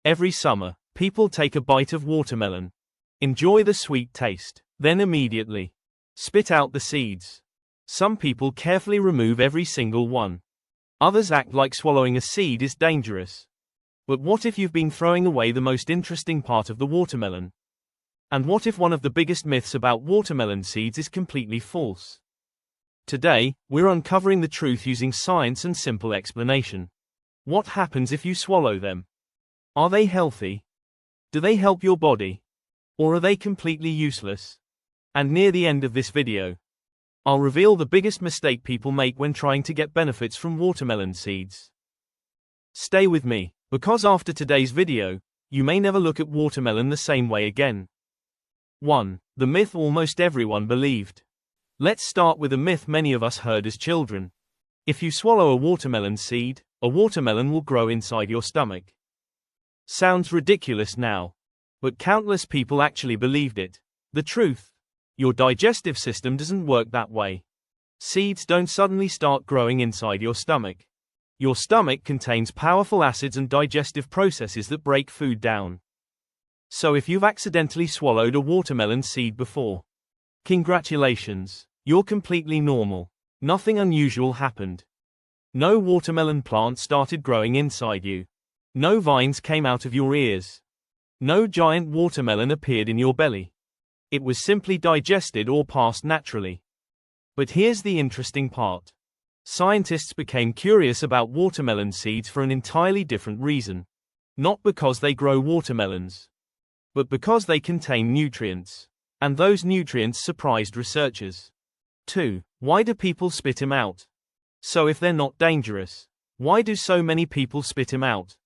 Every summer, people take a bite of watermelon, enjoy the sweet taste, then immediately spit out the seeds. Some people carefully remove every single one. Others act like swallowing a seed is dangerous. But what if you've been throwing away the most interesting part of the watermelon? And what if one of the biggest myths about watermelon seeds is completely false? Today, we're uncovering the truth using science and simple explanation. What happens if you swallow them? Are they healthy? Do they help your body? Or are they completely useless? And near the end of this video, I'll reveal the biggest mistake people make when trying to get benefits from watermelon seeds. Stay with me, because after today's video, you may never look at watermelon the same way again. 1. The myth almost everyone believed. Let's start with a myth many of us heard as children. If you swallow a watermelon seed, a watermelon will grow inside your stomach. Sounds ridiculous now, but countless people actually believed it. The truth: your digestive system doesn't work that way. Seeds don't suddenly start growing inside your stomach. Your stomach contains powerful acids and digestive processes that break food down. So if you've accidentally swallowed a watermelon seed before, congratulations, you're completely normal. Nothing unusual happened. No watermelon plant started growing inside you. No vines came out of your ears. No giant watermelon appeared in your belly. It was simply digested or passed naturally. But here's the interesting part. Scientists became curious about watermelon seeds for an entirely different reason. Not because they grow watermelons, but because they contain nutrients. And those nutrients surprised researchers. 2. Why do people spit them out? So if they're not dangerous, why do so many people spit them out?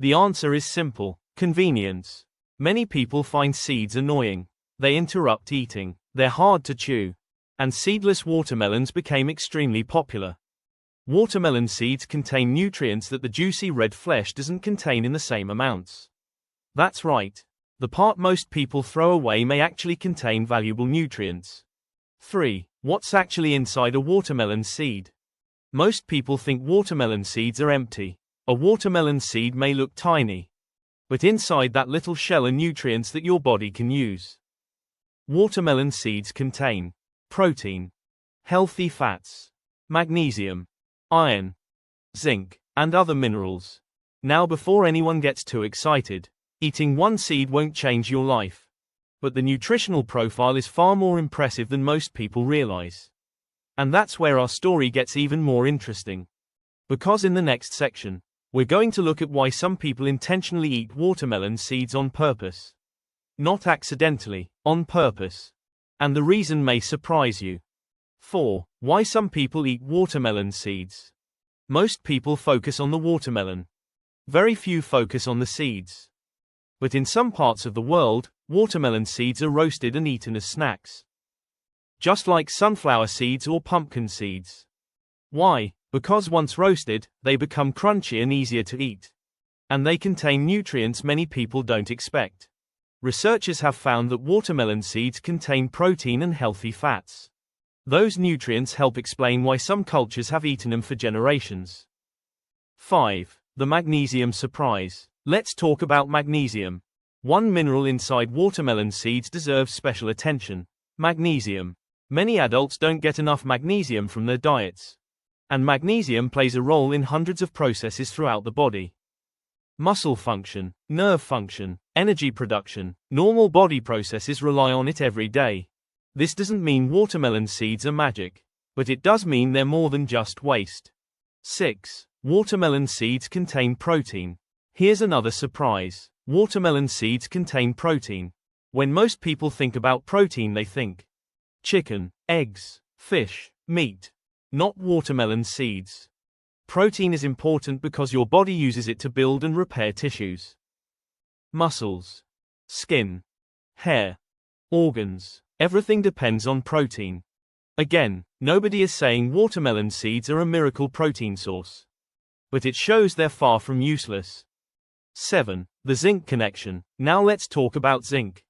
The answer is simple: convenience. Many people find seeds annoying. They interrupt eating. They're hard to chew. And seedless watermelons became extremely popular. Watermelon seeds contain nutrients that the juicy red flesh doesn't contain in the same amounts. That's right. The part most people throw away may actually contain valuable nutrients. 3. What's actually inside a watermelon seed? Most people think watermelon seeds are empty. A watermelon seed may look tiny, but inside that little shell are nutrients that your body can use. Watermelon seeds contain protein, healthy fats, magnesium, iron, zinc, and other minerals. Now, before anyone gets too excited, eating one seed won't change your life. But the nutritional profile is far more impressive than most people realize. And that's where our story gets even more interesting. Because in the next section, we're going to look at why some people intentionally eat watermelon seeds on purpose. Not accidentally, on purpose. And the reason may surprise you. 4. Why some people eat watermelon seeds. Most people focus on the watermelon. Very few focus on the seeds. But in some parts of the world, watermelon seeds are roasted and eaten as snacks. Just like sunflower seeds or pumpkin seeds. Why? Because once roasted, they become crunchy and easier to eat. And they contain nutrients many people don't expect. Researchers have found that watermelon seeds contain protein and healthy fats. Those nutrients help explain why some cultures have eaten them for generations. 5. The magnesium surprise. Let's talk about magnesium. One mineral inside watermelon seeds deserves special attention: magnesium. Many adults don't get enough magnesium from their diets. And magnesium plays a role in hundreds of processes throughout the body. Muscle function, nerve function, energy production, normal body processes rely on it every day. This doesn't mean watermelon seeds are magic, but it does mean they're more than just waste. 6. Watermelon seeds contain protein. Here's another surprise. Watermelon seeds contain protein. When most people think about protein, they think chicken, eggs, fish, meat. Not watermelon seeds. Protein is important because your body uses it to build and repair tissues. Muscles, skin, hair, organs. Everything depends on protein. Again, nobody is saying watermelon seeds are a miracle protein source. But it shows they're far from useless. 7. The zinc connection. Now let's talk about zinc.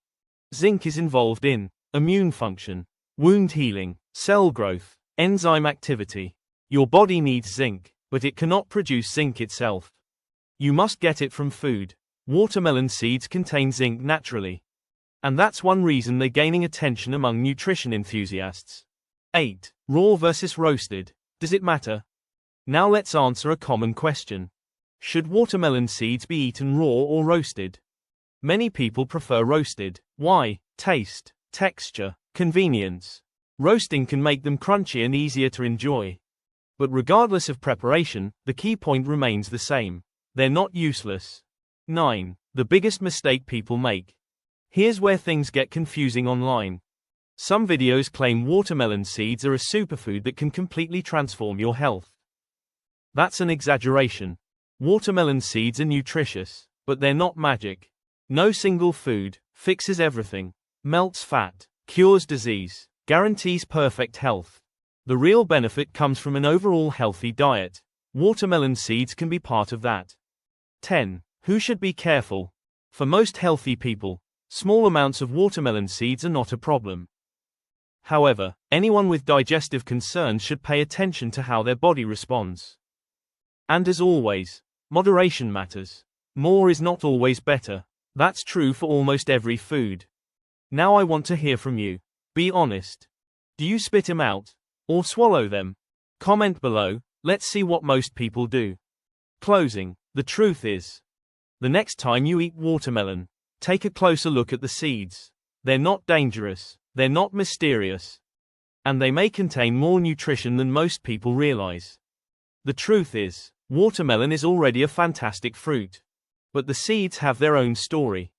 Zinc is involved in immune function, wound healing, cell growth, enzyme activity. Your body needs zinc, but it cannot produce zinc itself. You must get it from food. Watermelon seeds contain zinc naturally. And that's one reason they're gaining attention among nutrition enthusiasts. 8. Raw versus roasted. Does it matter? Now let's answer a common question. Should watermelon seeds be eaten raw or roasted? Many people prefer roasted. Why? Taste, texture, convenience. Roasting can make them crunchy and easier to enjoy. But regardless of preparation, the key point remains the same. They're not useless. 9. The biggest mistake people make. Here's where things get confusing online. Some videos claim watermelon seeds are a superfood that can completely transform your health. That's an exaggeration. Watermelon seeds are nutritious, but they're not magic. No single food fixes everything, melts fat, cures disease, guarantees perfect health. The real benefit comes from an overall healthy diet. Watermelon seeds can be part of that. 10. Who should be careful? For most healthy people, small amounts of watermelon seeds are not a problem. However, anyone with digestive concerns should pay attention to how their body responds. And as always, moderation matters. More is not always better. That's true for almost every food. Now I want to hear from you. Be honest. Do you spit them out? Or swallow them? Comment below, let's see what most people do. Closing. The truth is, the next time you eat watermelon, take a closer look at the seeds. They're not dangerous, they're not mysterious, and they may contain more nutrition than most people realize. The truth is, watermelon is already a fantastic fruit. But the seeds have their own story.